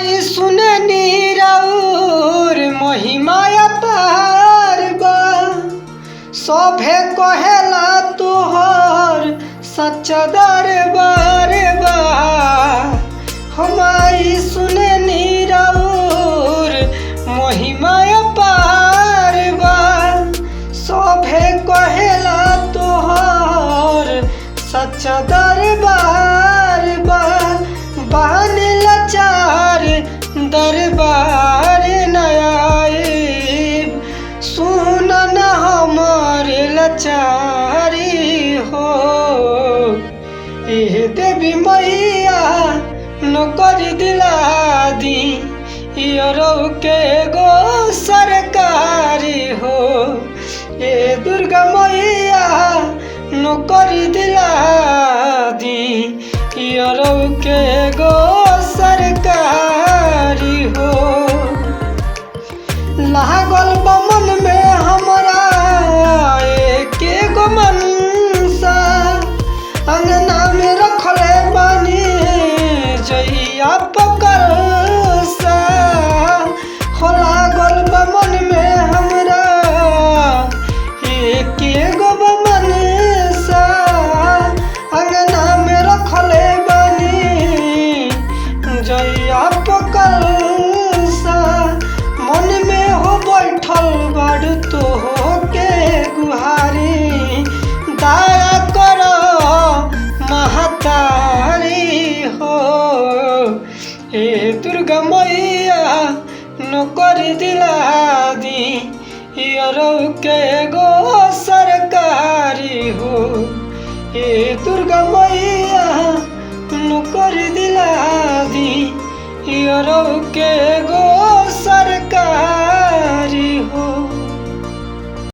माई सुने नीरौर महिमा अपार बा। सभे कहेला तोहर सच्चा दरबार बा। हो माई सुने नीरौर महिमा अपार बा। सभे कहेला तोहर सच्चा दरबार बा। बानी लाचार दरबार नयाब, सुन न हमर लाचारी हो। ए देवी मैया नौकरी दिला दी, योरो के गो सरकारी हो। ए दुर्गा मैया नौकरी दिला दी, योरो के गो सरकारी हो। लागल बा मन में हमरा एके गो मनसा, अंगना में रखले बानी जइया पकड़सा। हो लागल बा मन में हमरा एके गो मनसा, अंगना में रखले बानी जइया पकड़सा। मन में हो बैठल बड़ तो के गुहारी, दया करो महतारी हो। ए दुर्गा मैया नौकरी दिला दी, योरो के गो सरकारी हो। ए दुर्गा मैया नौकरी दिला दी, योरो के